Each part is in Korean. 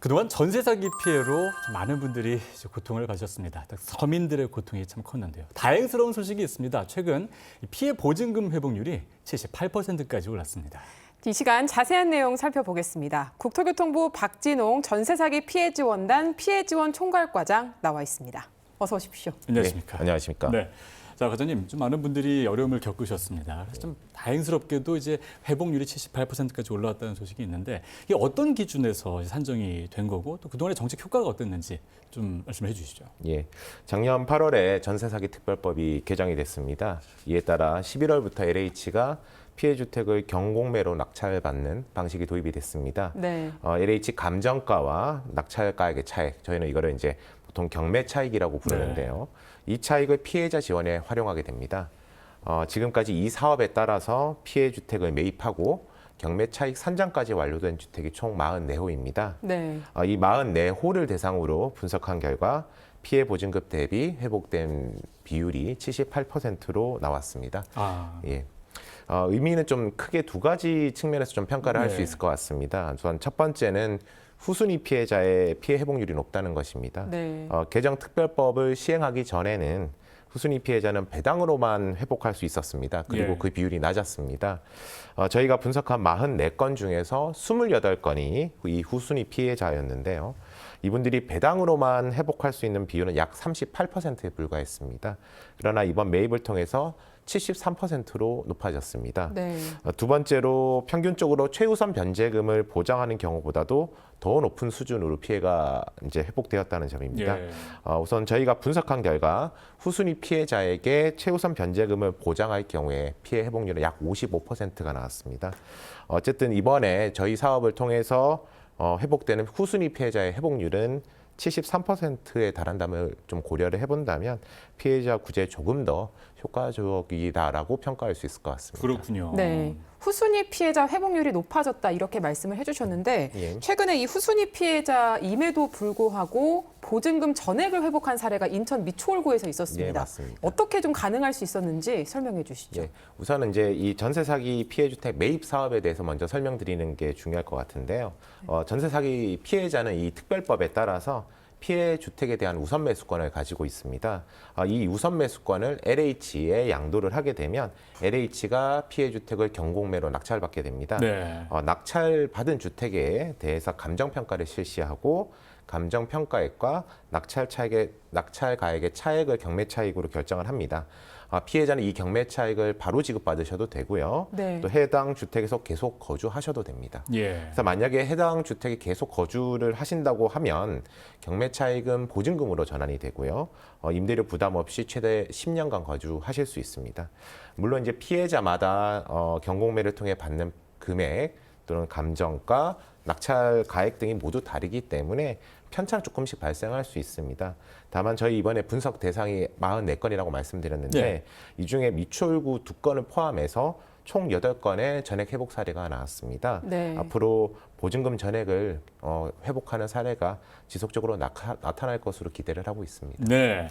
그동안 전세 사기 피해로 좀 많은 분들이 이제 고통을 가졌습니다. 서민들의 고통이 참 컸는데요. 다행스러운 소식이 있습니다. 최근 피해 보증금 회복률이 78%까지 올랐습니다. 이 시간 자세한 내용 살펴보겠습니다. 국토교통부 박진홍 전세 사기 피해 지원단 피해 지원 총괄과장 나와 있습니다. 어서 오십시오. 안녕하십니까? 네, 안녕하십니까? 네. 자, 과장님, 좀 많은 분들이 어려움을 겪으셨습니다. 그래서 좀 다행스럽게도 이제 회복률이 78%까지 올라왔다는 소식이 있는데 이게 어떤 기준에서 산정이 된 거고 또 그동안의 정책 효과가 어땠는지 좀 말씀해 주시죠. 예, 작년 8월에 전세 사기 특별법이 개정이 됐습니다. 이에 따라 11월부터 LH가 피해 주택을 경공매로 낙찰받는 방식이 도입이 됐습니다. 네. LH 감정가와 낙찰가액의 차액, 저희는 이거를 이제 보통 경매 차익이라고 부르는데요. 이 차익을 피해자 지원에 활용하게 됩니다. 지금까지 이 사업에 따라서 피해 주택을 매입하고 경매 차익 산정까지 완료된 주택이 총 44호입니다. 네. 이 44호를 대상으로 분석한 결과 피해 보증금 대비 회복된 비율이 78%로 나왔습니다. 예. 의미는 좀 크게 두 가지 측면에서 좀 평가를 할 수 있을 것 같습니다. 우선 첫 번째는 후순위 피해자의 피해 회복률이 높다는 것입니다. 네. 개정 특별법을 시행하기 전에는 후순위 피해자는 배당으로만 회복할 수 있었습니다. 그리고 그 비율이 낮았습니다. 저희가 분석한 44건 중에서 28건이 이 후순위 피해자였는데요. 이분들이 배당으로만 회복할 수 있는 비율은 약 38%에 불과했습니다. 그러나 이번 매입을 통해서 73%로 높아졌습니다. 네. 두 번째로 평균적으로 최우선 변제금을 보장하는 경우보다도 더 높은 수준으로 피해가 이제 회복되었다는 점입니다. 우선 저희가 분석한 결과 후순위 피해자에게 최우선 변제금을 보장할 경우에 피해 회복률은 약 55%가 나왔습니다. 어쨌든 이번에 저희 사업을 통해서 회복되는 후순위 피해자의 회복률은 73%에 달한다면 좀 고려를 해본다면 피해자 구제에 조금 더 효과적이다라고 평가할 수 있을 것 같습니다. 그렇군요. 네. 후순위 피해자 회복률이 높아졌다 이렇게 말씀을 해주셨는데 예. 최근에 이 후순위 피해자임에도 불구하고 보증금 전액을 회복한 사례가 인천 미추홀구에서 있었습니다. 예, 맞습니다. 어떻게 좀 가능할 수 있었는지 설명해 주시죠. 예, 우선은 이제 이 전세 사기 피해 주택 매입 사업에 대해서 먼저 설명드리는 게 중요할 것 같은데요. 전세 사기 피해자는 이 특별법에 따라서 피해 주택에 대한 우선 매수권을 가지고 있습니다. 이 우선 매수권을 LH에 양도를 하게 되면 LH가 피해 주택을 경공매로 낙찰받게 됩니다. 네. 낙찰받은 주택에 대해서 감정평가를 실시하고 감정평가액과 낙찰가액의 차액을 경매 차익으로 결정을 합니다. 피해자는 이 경매 차익을 바로 지급받으셔도 되고요. 네. 또 해당 주택에서 계속 거주하셔도 됩니다. 예. 그래서 만약에 해당 주택에 계속 거주를 하신다고 하면 경매 차익은 보증금으로 전환이 되고요. 임대료 부담 없이 최대 10년간 거주하실 수 있습니다. 물론 이제 피해자마다 경공매를 통해 받는 금액 또는 감정가, 낙찰 가액 등이 모두 다르기 때문에 편차는 조금씩 발생할 수 있습니다. 다만 저희 이번에 분석 대상이 44건이라고 말씀드렸는데 네. 이 중에 미추홀구 2건을 포함해서 총 8건의 전액 회복 사례가 나왔습니다. 네. 앞으로 보증금 전액을 회복하는 사례가 지속적으로 나타날 것으로 기대를 하고 있습니다. 네.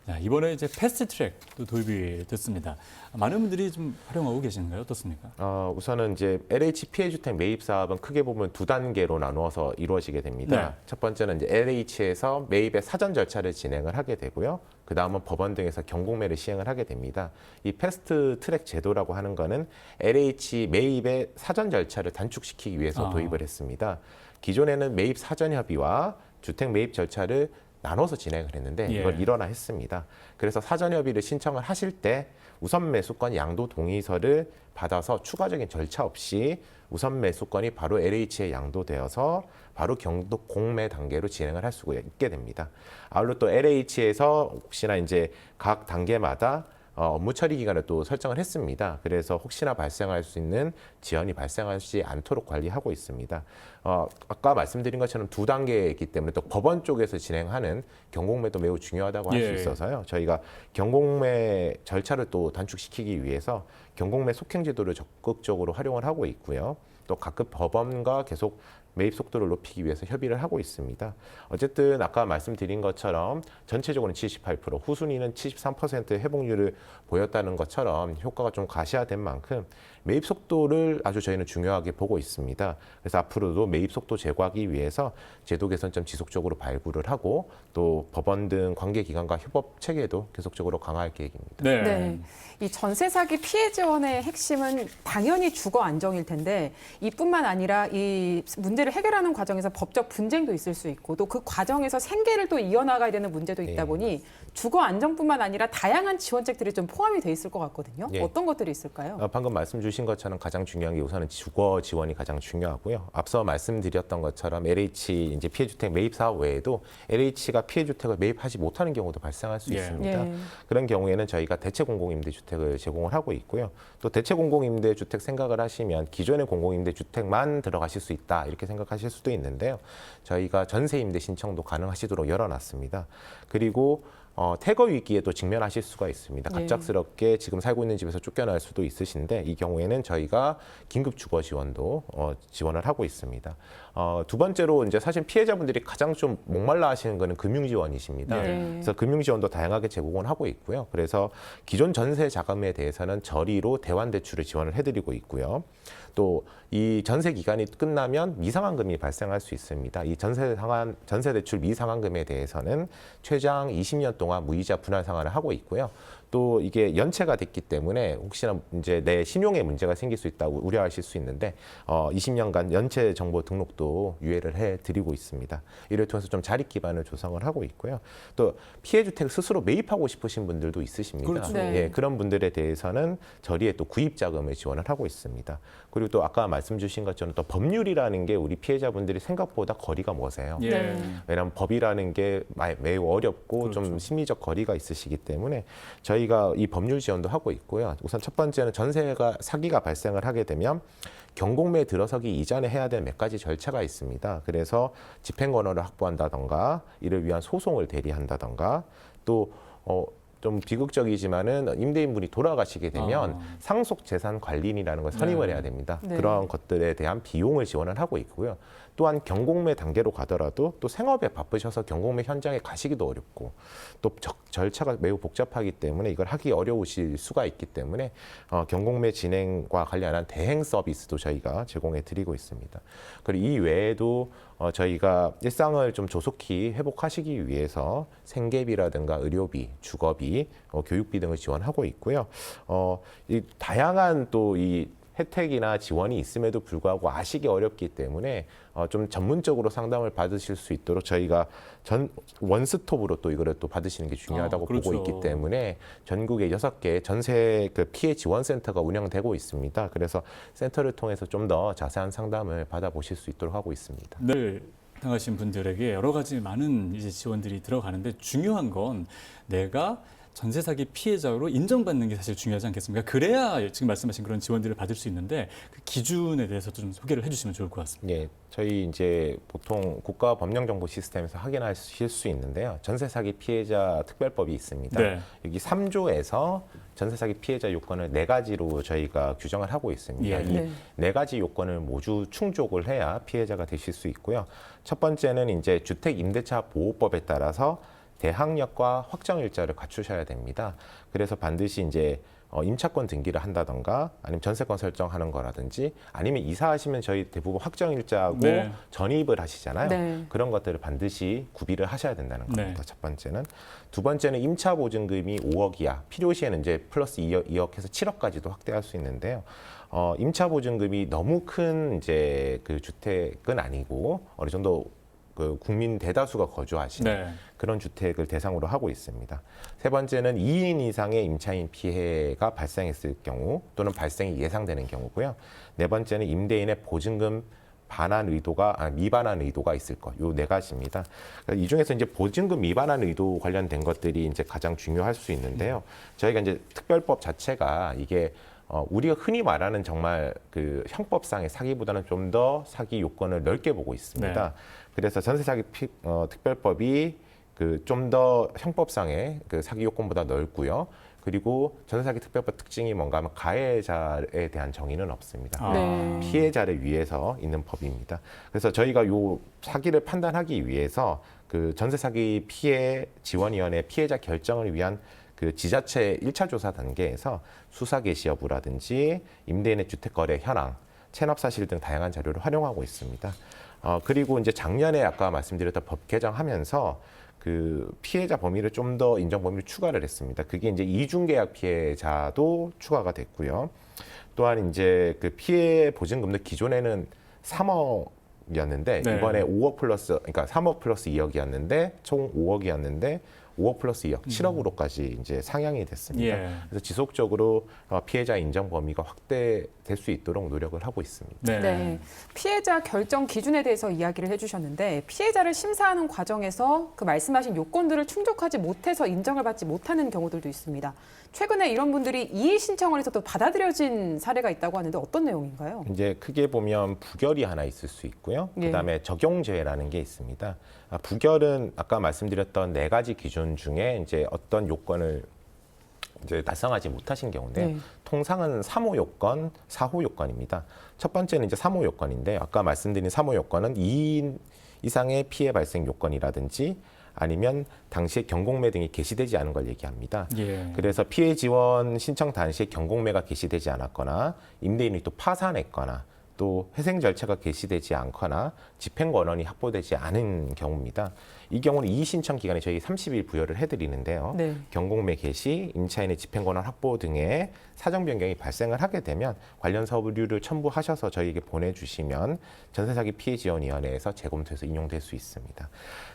자, 이번에 이제 패스트 트랙도 도입이 됐습니다. 많은 분들이 좀 활용하고 계신가요? 어떻습니까? 우선은 이제 LH 피해 주택 매입 사업은 크게 보면 두 단계로 나누어서 이루어지게 됩니다. 네. 첫 번째는 이제 LH에서 매입의 사전 절차를 진행을 하게 되고요. 그 다음은 법원 등에서 경공매를 시행을 하게 됩니다. 이 패스트 트랙 제도라고 하는 거는 LH 매입의 사전 절차를 단축시키기 위해서 도입을 했습니다. 기존에는 매입 사전 협의와 주택 매입 절차를 나눠서 진행을 했는데 이걸 일원화했습니다. 그래서 사전 협의를 신청을 하실 때 우선 매수권 양도 동의서를 받아서 추가적인 절차 없이 우선 매수권이 바로 LH에 양도되어서 바로 공매 단계로 진행을 할 수가 있게 됩니다. 아울러 또 LH에서 혹시나 이제 각 단계마다 업무 처리 기간을 또 설정을 했습니다. 그래서 혹시나 발생할 수 있는 지연이 발생하지 않도록 관리하고 있습니다. 아까 말씀드린 것처럼 두 단계이기 때문에 또 법원 쪽에서 진행하는 경공매도 매우 중요하다고 할 수 있어서요. 저희가 경공매 절차를 또 단축시키기 위해서 경공매 속행제도를 적극적으로 활용을 하고 있고요. 또 각급 법원과 계속 매입 속도를 높이기 위해서 협의를 하고 있습니다. 어쨌든 아까 말씀드린 것처럼 전체적으로는 78%, 후순위는 73%의 회복률을 보였다는 것처럼 효과가 좀 가시화된 만큼 매입 속도를 아주 저희는 중요하게 보고 있습니다. 그래서 앞으로도 매입 속도 제고하기 위해서 제도 개선점 지속적으로 발굴을 하고 또 법원 등 관계기관과 협업 체계도 계속적으로 강화할 계획입니다. 네. 네. 이 전세 사기 피해 지원의 핵심은 당연히 주거 안정일 텐데 이뿐만 아니라 이 문제를 해결하는 과정에서 법적 분쟁도 있을 수 있고 또 그 과정에서 생계를 또 이어나가야 되는 문제도 있다 네. 보니 주거 안정뿐만 아니라 다양한 지원책들이 좀 포함이 돼 있을 것 같거든요. 예. 어떤 것들이 있을까요? 방금 말씀 주신 것처럼 가장 중요한 게 우선은 주거 지원이 가장 중요하고요. 앞서 말씀드렸던 것처럼 LH 이제 피해주택 매입 사업 외에도 LH가 피해주택을 매입하지 못하는 경우도 발생할 수 예. 있습니다. 예. 그런 경우에는 저희가 대체 공공임대주택을 제공을 하고 있고요. 또 대체 공공임대주택 생각을 하시면 기존의 공공임대주택만 들어가실 수 있다 이렇게 생각하실 수도 있는데요. 저희가 전세임대 신청도 가능하시도록 열어놨습니다. 그리고 태거 위기에도 직면하실 수가 있습니다. 네. 갑작스럽게 지금 살고 있는 집에서 쫓겨날 수도 있으신데 이 경우에는 저희가 긴급 주거 지원도 지원을 하고 있습니다. 두 번째로 이제 사실 피해자분들이 가장 좀 목말라 하시는 거는 금융 지원이십니다. 네. 그래서 금융 지원도 다양하게 제공을 하고 있고요. 그래서 기존 전세 자금에 대해서는 저리로 대환 대출을 지원을 해드리고 있고요. 또 이 전세 기간이 끝나면 미상환금이 발생할 수 있습니다. 이 전세 대출 미상환금에 대해서는 최장 20년 동안 무이자 분할 상환을 하고 있고요. 또 이게 연체가 됐기 때문에 혹시나 이제 내 신용에 문제가 생길 수 있다고 우려하실 수 있는데 20년간 연체 정보 등록도 유예를 해드리고 있습니다. 이를 통해서 좀 자립 기반을 조성을 하고 있고요. 또 피해 주택을 스스로 매입하고 싶으신 분들도 있으십니다. 그렇죠. 네. 예, 그런 분들에 대해서는 저리에 또 구입 자금을 지원을 하고 있습니다. 그리고 또 아까 말씀 주신 것처럼 또 법률이라는 게 우리 피해자분들이 생각보다 거리가 머세요. 예. 네. 왜냐하면 법이라는 게 매우 어렵고 좀 그렇죠. 심리적 거리가 있으시기 때문에 저희가 이 법률 지원도 하고 있고요. 우선 첫 번째는 전세가 사기가 발생을 하게 되면 경공매에 들어서기 이전에 해야 될 몇 가지 절차가 있습니다. 그래서 집행권호를 확보한다던가 이를 위한 소송을 대리한다던가 또 좀 비극적이지만은 임대인분이 돌아가시게 되면 상속 재산 관리인이라는 걸 선임을 해야 됩니다. 네. 그러한 것들에 대한 비용을 지원을 하고 있고요. 또한 경공매 단계로 가더라도 또 생업에 바쁘셔서 경공매 현장에 가시기도 어렵고 또 절차가 매우 복잡하기 때문에 이걸 하기 어려우실 수가 있기 때문에 경공매 진행과 관련한 대행 서비스도 저희가 제공해 드리고 있습니다. 그리고 이 외에도 저희가 일상을 좀 조속히 회복하시기 위해서 생계비라든가 의료비, 주거비, 교육비 등을 지원하고 있고요. 이 다양한 또 이 혜택이나 지원이 있음에도 불구하고 아시기 어렵기 때문에 좀 전문적으로 상담을 받으실 수 있도록 저희가 원스톱으로 또 이거를 또 받으시는 게 중요하다고 그렇죠. 보고 있기 때문에 전국에 6개 전세 피해 지원센터가 운영되고 있습니다. 그래서 센터를 통해서 좀 더 자세한 상담을 받아보실 수 있도록 하고 있습니다. 늘 당하신 분들에게 여러 가지 많은 이제 지원들이 들어가는데 중요한 건 내가 전세 사기 피해자로 인정받는 게 사실 중요하지 않겠습니까? 그래야 지금 말씀하신 그런 지원들을 받을 수 있는데 그 기준에 대해서 좀 소개를 해주시면 좋을 것 같습니다. 예, 저희 이제 보통 국가 법령 정보 시스템에서 확인하실 수 있는데요. 전세 사기 피해자 특별법이 있습니다. 네. 여기 3조에서 전세 사기 피해자 요건을 4가지로 저희가 규정을 하고 있습니다. 예. 이 네. 4가지 요건을 모두 충족을 해야 피해자가 되실 수 있고요. 첫 번째는 이제 주택 임대차 보호법에 따라서 대항력과 확정일자를 갖추셔야 됩니다. 그래서 반드시 이제 임차권 등기를 한다던가 아니면 전세권 설정하는 거라든지 아니면 이사하시면 저희 대부분 확정일자하고 네. 전입을 하시잖아요. 네. 그런 것들을 반드시 구비를 하셔야 된다는 겁니다. 네. 첫 번째는. 두 번째는 임차 보증금이 5억 이하, 필요시에는 이제 플러스 2억 해서 7억까지도 확대할 수 있는데요. 임차 보증금이 너무 큰 이제 그 주택은 아니고 어느 정도 그 국민 대다수가 거주하시는 네. 그런 주택을 대상으로 하고 있습니다. 세 번째는 2인 이상의 임차인 피해가 발생했을 경우 또는 발생이 예상되는 경우고요. 네 번째는 임대인의 보증금 미반환 의도가 있을 것. 요 4가지입니다. 이 중에서 이제 보증금 미반환 의도 관련된 것들이 이제 가장 중요할 수 있는데요. 저희가 이제 특별법 자체가 이게 우리가 흔히 말하는 정말 그 형법상의 사기보다는 좀 더 사기 요건을 넓게 보고 있습니다. 네. 그래서 전세 사기 특별법이 그 좀 더 형법상의 그 사기 요건보다 넓고요. 그리고 전세사기 특별법 특징이 뭔가 하면 가해자에 대한 정의는 없습니다. 네. 피해자를 위해서 있는 법입니다. 그래서 저희가 요 사기를 판단하기 위해서 그 전세사기 피해 지원위원회 피해자 결정을 위한 그 지자체 1차 조사 단계에서 수사 개시 여부라든지 임대인의 주택거래 현황, 체납 사실 등 다양한 자료를 활용하고 있습니다. 그리고 이제 작년에 아까 말씀드렸던 법 개정하면서 그 피해자 범위를 좀 더 인정 범위를 추가를 했습니다. 그게 이제 이중계약 피해자도 추가가 됐고요. 또한 이제 그 피해 보증금도 기존에는 3억이었는데 네. 이번에 5억 플러스, 그러니까 3억 플러스 2억이었는데 총 5억이었는데 5억 플러스 2억, 7억으로까지 이제 상향이 됐습니다. 예. 그래서 지속적으로 피해자 인정 범위가 확대될 수 있도록 노력을 하고 있습니다. 네. 네. 피해자 결정 기준에 대해서 이야기를 해주셨는데 피해자를 심사하는 과정에서 그 말씀하신 요건들을 충족하지 못해서 인정을 받지 못하는 경우들도 있습니다. 최근에 이런 분들이 이의 신청을 해서 또 받아들여진 사례가 있다고 하는데 어떤 내용인가요? 이제 크게 보면 부결이 하나 있을 수 있고요. 예. 그다음에 적용죄라는 게 있습니다. 부결은 아까 말씀드렸던 4가지 기준 중에 이제 어떤 요건을 이제 달성하지 못하신 경우인데 네. 통상은 3호 요건, 4호 요건입니다. 첫 번째는 이제 3호 요건인데 아까 말씀드린 3호 요건은 2인 이상의 피해 발생 요건이라든지 아니면 당시에 경공매 등이 개시되지 않은 걸 얘기합니다. 예. 그래서 피해 지원 신청 당시에 경공매가 개시되지 않았거나 임대인이 또 파산했거나 또 회생 절차가 개시되지 않거나 집행 권한이 확보되지 않은 경우입니다. 이 경우는 이의 신청 기간에 저희 30일 부여를 해드리는데요. 네. 경공매 개시, 임차인의 집행 권한 확보 등의 사정 변경이 발생을 하게 되면 관련 서류를 첨부하셔서 저희에게 보내주시면 전세사기 피해지원위원회에서 재검토해서 인용될 수 있습니다.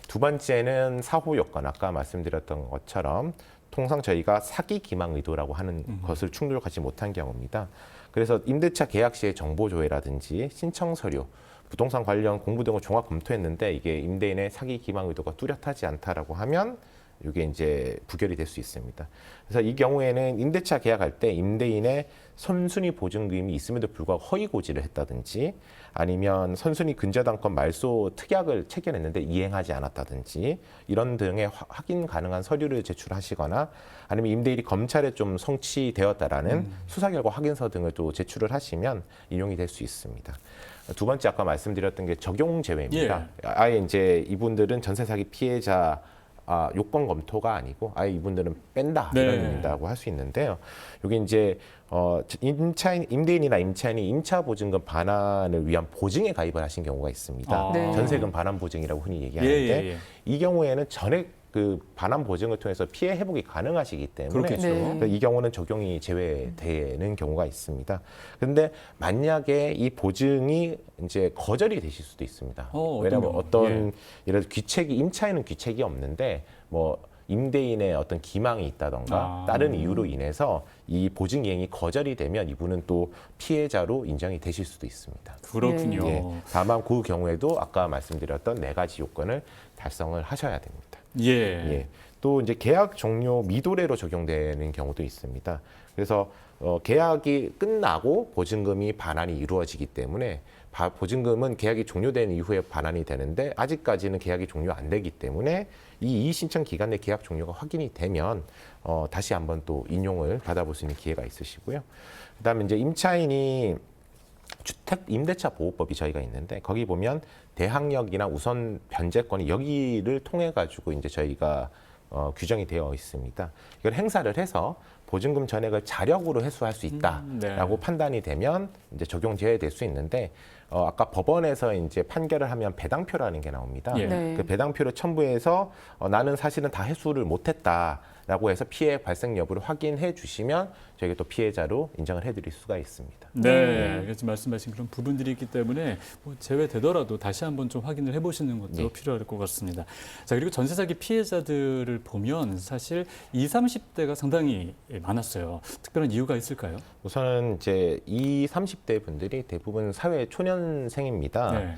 두 번째는 4호 요건, 아까 말씀드렸던 것처럼 통상 저희가 사기 기망 의도라고 하는 것을 충족하지 못한 경우입니다. 그래서 임대차 계약 시의 정보 조회라든지 신청 서류, 부동산 관련 공부 등을 종합 검토했는데 이게 임대인의 사기 기망 의도가 뚜렷하지 않다라고 하면 이게 이제 부결이 될 수 있습니다. 그래서 이 경우에는 임대차 계약할 때 임대인의 선순위 보증금이 있음에도 불구하고 허위 고지를 했다든지 아니면 선순위 근저당권 말소 특약을 체결했는데 이행하지 않았다든지 이런 등의 확인 가능한 서류를 제출하시거나 아니면 임대인이 검찰에 좀 성취되었다라는 수사 결과 확인서 등을 또 제출을 하시면 인용이 될 수 있습니다. 두 번째 아까 말씀드렸던 게 적용 제외입니다. 아예 이제 이분들은 전세 사기 피해자 요건 검토가 아니고 아예 이분들은 뺀다 네. 이런 의미라고 할 수 있는데요. 이게 이제 임대인이나 임차인이 임차 보증금 반환을 위한 보증에 가입을 하신 경우가 있습니다. 네. 전세금 반환 보증이라고 흔히 얘기하는데 예. 이 경우에는 전액 그 반환 보증을 통해서 피해 회복이 가능하시기 때문에 그렇겠죠. 네. 이 경우는 적용이 제외되는 경우가 있습니다. 그런데 만약에 이 보증이 이제 거절이 되실 수도 있습니다. 왜냐하면 경우? 어떤 예를 들어 귀책이 임차인은 귀책이 없는데 뭐 임대인의 어떤 기망이 있다던가 다른 이유로 인해서 이 보증 이행이 거절이 되면 이분은 또 피해자로 인정이 되실 수도 있습니다. 그렇군요. 예, 다만 그 경우에도 아까 말씀드렸던 4가지 요건을 달성을 하셔야 됩니다. 예. 예. 또 이제 계약 종료 미도래로 적용되는 경우도 있습니다. 그래서 계약이 끝나고 보증금이 반환이 이루어지기 때문에 보증금은 계약이 종료된 이후에 반환이 되는데 아직까지는 계약이 종료 안 되기 때문에 이 이의 신청 기간 내 계약 종료가 확인이 되면 다시 한번 또 인용을 받아볼 수 있는 기회가 있으시고요. 그다음에 이제 임차인이 주택 임대차 보호법이 저희가 있는데 거기 보면 대항력이나 우선 변제권이 여기를 통해 가지고 이제 저희가 규정이 되어 있습니다. 이걸 행사를 해서 보증금 전액을 자력으로 회수할 수 있다라고 네. 판단이 되면 이제 적용 제외될 수 있는데 아까 법원에서 이제 판결을 하면 배당표라는 게 나옵니다. 예. 네. 그 배당표를 첨부해서 나는 사실은 다 회수를 못했다라고 해서 피해 발생 여부를 확인해 주시면 저희가 또 피해자로 인정을 해드릴 수가 있습니다. 네, 그래서 말씀하신 그런 부분들이 있기 때문에 뭐 제외되더라도 다시 한번 좀 확인을 해보시는 것도 네. 필요할 것 같습니다. 자, 그리고 전세 사기 피해자들을 보면 사실 20, 30대가 상당히 많았어요. 특별한 이유가 있을까요? 우선은 이제 20, 30대 분들이 대부분 사회 초년생입니다. 네.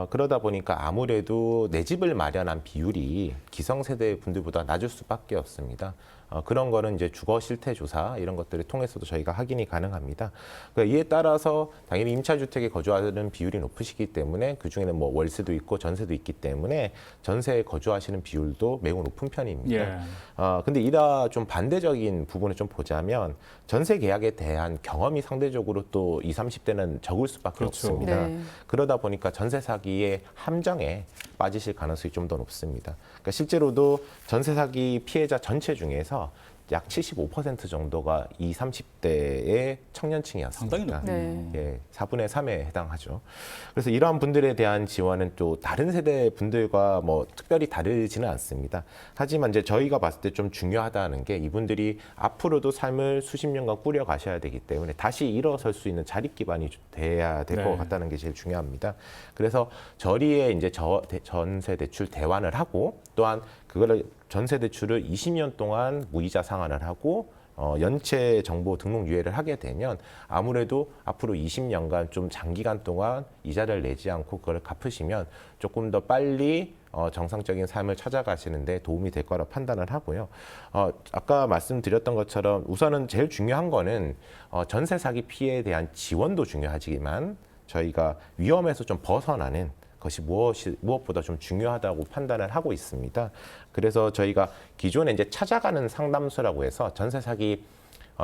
그러다 보니까 아무래도 내 집을 마련한 비율이 기성세대 분들보다 낮을 수밖에 없습니다. 그런 거는 이제 주거 실태 조사 이런 것들을 통해서도 저희가 확인이 가능합니다. 그러니까 이에 따라서 당연히 임차 주택에 거주하는 비율이 높으시기 때문에 그 중에는 뭐 월세도 있고 전세도 있기 때문에 전세에 거주하시는 비율도 매우 높은 편입니다. 예. 근데 이다 좀 반대적인 부분을 좀 보자면 전세 계약에 대한 경험이 상대적으로 또 20, 30대는 적을 수밖에 그렇죠. 없습니다. 네. 그러다 보니까 전세 사기의 함정에 빠지실 가능성이 좀 더 높습니다. 그러니까 실제로도 전세 사기 피해자 전체 중에서 약 75% 정도가 20, 30대의 청년층이었습니다. 상당히 높네요. 네. 예, 4분의 3에 해당하죠. 그래서 이러한 분들에 대한 지원은 또 다른 세대 분들과 뭐 특별히 다르지는 않습니다. 하지만 이제 저희가 봤을 때 좀 중요하다는 게 이분들이 앞으로도 삶을 수십 년간 꾸려 가셔야 되기 때문에 다시 일어설 수 있는 자립 기반이 돼야 될 것 네. 같다는 게 제일 중요합니다. 그래서 저리에 이제 전세 대출 대환을 하고 또한 그거를 전세 대출을 20년 동안 무이자 상환을 하고 연체 정보 등록 유예를 하게 되면 아무래도 앞으로 20년간 좀 장기간 동안 이자를 내지 않고 그걸 갚으시면 조금 더 빨리 정상적인 삶을 찾아가시는데 도움이 될 거라 판단을 하고요. 아까 말씀드렸던 것처럼 우선은 제일 중요한 거는 전세 사기 피해에 대한 지원도 중요하지만 저희가 위험에서 좀 벗어나는 것이 무엇보다 좀 중요하다고 판단을 하고 있습니다. 그래서 저희가 기존에 이제 찾아가는 상담소라고 해서 전세 사기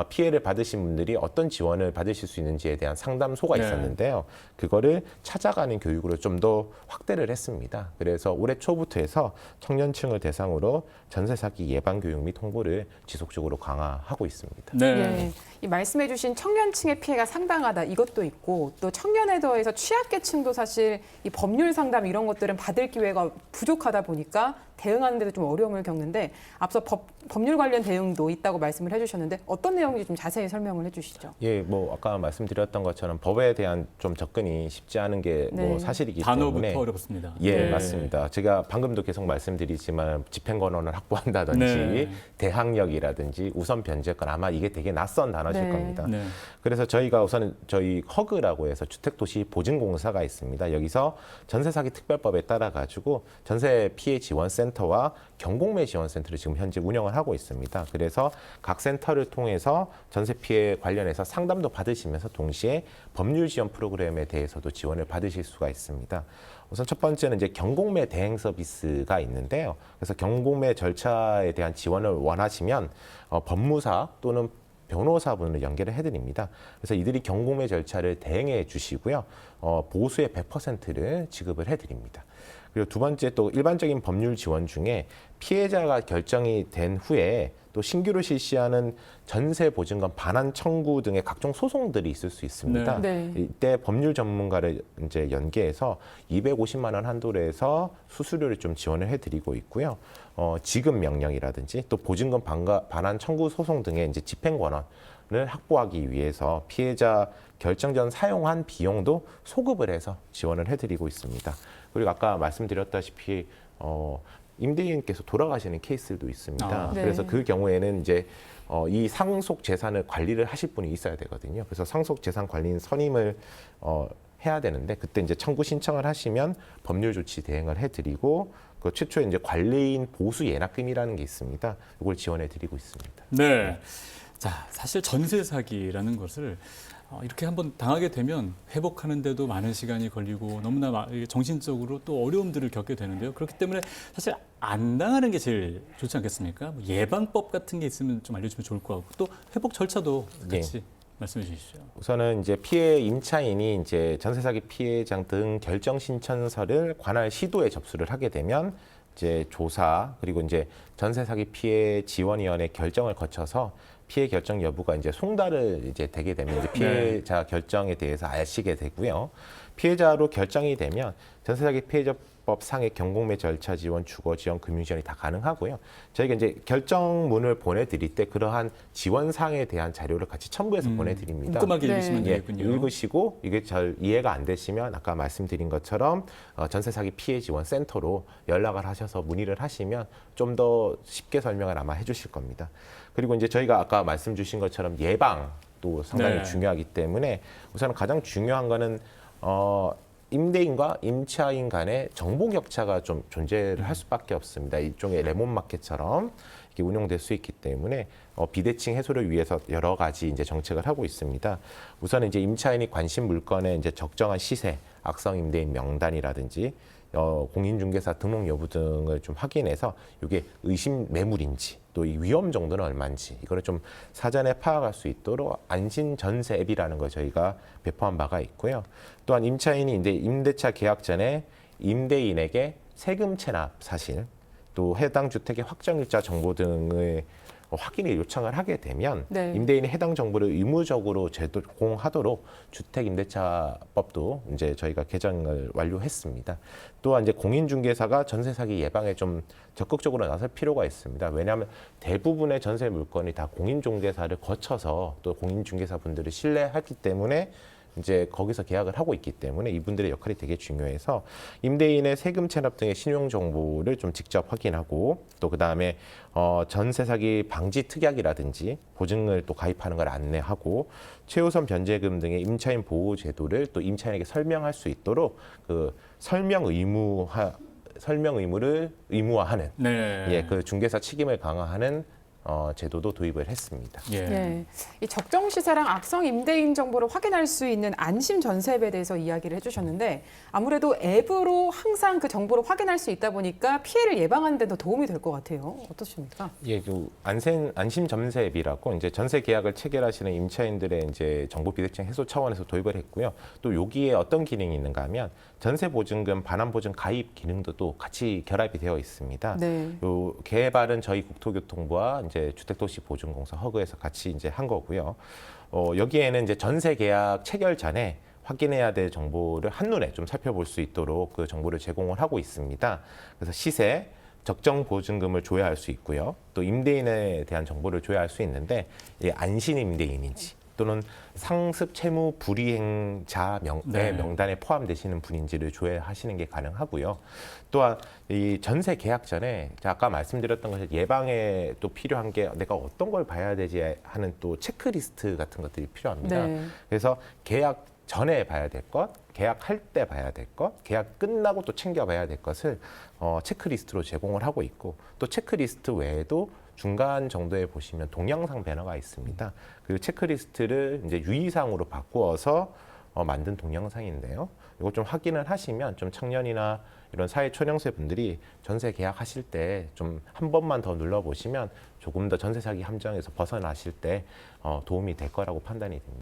피해를 받으신 분들이 어떤 지원을 받으실 수 있는지에 대한 상담소가 네. 있었는데요. 그거를 찾아가는 교육으로 좀 더 확대를 했습니다. 그래서 올해 초부터 해서 청년층을 대상으로 전세 사기 예방 교육 및 홍보를 지속적으로 강화하고 있습니다. 네. 예. 이 말씀해주신 청년층의 피해가 상당하다 이것도 있고 또 청년에 더해서 취약계층도 사실 이 법률 상담 이런 것들은 받을 기회가 부족하다 보니까 대응하는 데도 좀 어려움을 겪는데 앞서 법률 관련 대응도 있다고 말씀을 해주셨는데 어떤 내용인지 좀 자세히 설명을 해주시죠. 예, 뭐 아까 말씀드렸던 것처럼 법에 대한 좀 접근이 쉽지 않은 게 뭐 네. 사실이기 단어부터 때문에 어렵습니다. 예, 네. 맞습니다. 제가 방금도 계속 말씀드리지만 집행권원을 확보한다든지 네. 대항력이라든지 우선 변제권 아마 이게 되게 낯선 단어실 네. 겁니다. 네. 그래서 저희가 우선 저희 허그라고 해서 주택도시보증공사가 있습니다. 여기서 전세사기 특별법에 따라 가지고 전세 피해 지원센터와 경공매 지원센터를 지금 현재 운영을 하고 있습니다. 그래서 각 센터를 통해서 전세 피해 관련해서 상담도 받으시면서 동시에 법률 지원 프로그램에 대해서도 지원을 받으실 수가 있습니다. 우선 첫 번째는 이제 경공매 대행 서비스가 있는데요. 그래서 경공매 절차에 대한 지원을 원하시면 법무사 또는 변호사분을 연결을 해드립니다. 그래서 이들이 경공매 절차를 대행해 주시고요. 보수의 100%를 지급을 해드립니다. 그리고 두 번째 또 일반적인 법률 지원 중에 피해자가 결정이 된 후에 또 신규로 실시하는 전세 보증금 반환 청구 등의 각종 소송들이 있을 수 있습니다. 네. 이때 법률 전문가를 이제 연계해서 250만 원 한도로 해서 수수료를 좀 지원을 해드리고 있고요. 지급 명령이라든지 또 보증금 반환 청구 소송 등의 이제 집행 권한을 확보하기 위해서 피해자 결정 전 사용한 비용도 소급을 해서 지원을 해드리고 있습니다. 그리고 아까 말씀드렸다시피 임대인께서 돌아가시는 케이스도 있습니다. 네. 그래서 그 경우에는 이제 이 상속 재산을 관리를 하실 분이 있어야 되거든요. 그래서 상속 재산 관리인 선임을 해야 되는데 그때 이제 청구 신청을 하시면 법률 조치 대행을 해드리고 그 최초에 이제 관리인 보수 예납금이라는 게 있습니다. 이걸 지원해드리고 있습니다. 네. 자, 사실 전세 사기라는 것을 이렇게 한번 당하게 되면 회복하는데도 많은 시간이 걸리고 너무나 정신적으로 또 어려움들을 겪게 되는데요. 그렇기 때문에 사실 안 당하는 게 제일 좋지 않겠습니까? 뭐 예방법 같은 게 있으면 좀 알려주면 좋을 것 같고 또 회복 절차도 같이 말씀해 주시죠. 우선은 이제 피해 임차인이 이제 전세 사기 피해자 등 결정 신청서를 관할 시도에 접수를 하게 되면 이제 조사 그리고 이제 전세 사기 피해 지원위원회 결정을 거쳐서 피해 결정 여부가 이제 송달을 이제 되게 되면 이제 피해자 결정에 대해서 아시게 되고요. 피해자로 결정이 되면 전세 사기 피해자법 상의 경공매 절차 지원, 주거 지원, 금융 지원이 다 가능하고요. 저희가 이제 결정문을 보내드릴 때 그러한 지원 사항에 대한 자료를 같이 첨부해서 보내드립니다. 꼼꼼하게 네. 읽으시면 예, 되겠군요. 읽으시고 이게 잘 이해가 안 되시면 아까 말씀드린 것처럼 전세 사기 피해 지원 센터로 연락을 하셔서 문의를 하시면 좀 더 쉽게 설명을 아마 해주실 겁니다. 그리고 이제 저희가 아까 말씀 주신 것처럼 예방도 상당히 네. 중요하기 때문에 우선 가장 중요한 거는 임대인과 임차인 간의 정보 격차가 좀 존재를 할 수밖에 없습니다. 일종의 레몬 마켓처럼 이렇게 운영될 수 있기 때문에 비대칭 해소를 위해서 여러 가지 이제 정책을 하고 있습니다. 우선 이제 임차인이 관심 물건의 이제 적정한 시세, 악성 임대인 명단이라든지 공인중개사 등록 여부 등을 좀 확인해서 이게 의심 매물인지 또 이 위험 정도는 얼마인지 이거를 좀 사전에 파악할 수 있도록 안심 전세 앱이라는 걸 저희가 배포한 바가 있고요. 또한 임차인이 이제 임대차 계약 전에 임대인에게 세금 체납 사실 또 해당 주택의 확정일자 정보 등을 확인을 요청을 하게 되면 네. 임대인이 해당 정보를 의무적으로 제공하도록 주택임대차법도 이제 저희가 개정을 완료했습니다. 또한 이제 공인중개사가 전세 사기 예방에 좀 적극적으로 나설 필요가 있습니다. 왜냐하면 대부분의 전세 물건이 다 공인중개사를 거쳐서 또 공인중개사 분들을 신뢰하기 때문에 이제 거기서 계약을 하고 있기 때문에 이분들의 역할이 되게 중요해서 임대인의 세금 체납 등의 신용 정보를 좀 직접 확인하고 또 그다음에 전세 사기 방지 특약이라든지 보증을 또 가입하는 걸 안내하고 최우선 변제금 등의 임차인 보호 제도를 또 임차인에게 설명할 수 있도록 그 설명 의무를 의무화하는 네. 그 중개사 책임을 강화하는 제도도 도입을 했습니다. 예. 네. 이 적정 시세랑 악성 임대인 정보를 확인할 수 있는 안심 전세앱에 대해서 이야기를 해주셨는데 아무래도 앱으로 항상 그 정보를 확인할 수 있다 보니까 피해를 예방하는 데도 도움이 될 것 같아요. 어떠십니까? 예, 그 안심 전세 앱이라고 이제 전세 계약을 체결하시는 임차인들의 이제 정보 비대칭 해소 차원에서 도입을 했고요. 또 여기에 어떤 기능이 있는가 하면 전세 보증금 반환 보증 가입 기능도 또 같이 결합이 되어 있습니다. 네. 요 개발은 저희 국토교통부와 이제 주택도시보증공사 허그에서 같이 이제 한 거고요. 여기에는 이제 전세 계약 체결 전에 확인해야 될 정보를 한눈에 좀 살펴볼 수 있도록 그 정보를 제공을 하고 있습니다. 그래서 시세, 적정 보증금을 조회할 수 있고요. 또 임대인에 대한 정보를 조회할 수 있는데 이게 안신 임대인인지 또는 상습 채무 불이행자 네. 명단에 포함되시는 분인지를 조회하시는 게 가능하고요. 또한 이 전세 계약 전에 아까 말씀드렸던 것이 예방에 또 필요한 게 내가 어떤 걸 봐야 되지 하는 또 체크리스트 같은 것들이 필요합니다. 네. 그래서 계약 전에 봐야 될 것, 계약할 때 봐야 될 것, 계약 끝나고 또 챙겨봐야 될 것을 체크리스트로 제공을 하고 있고 또 체크리스트 외에도 중간 정도에 보시면 동영상 배너가 있습니다. 그 체크리스트를 이제 유의사항으로 바꾸어서 만든 동영상인데요. 이거 좀 확인을 하시면 좀 청년이나 이런 사회 초년생 분들이 전세 계약하실 때 좀 한 번만 더 눌러보시면 조금 더 전세 사기 함정에서 벗어나실 때 도움이 될 거라고 판단이 됩니다.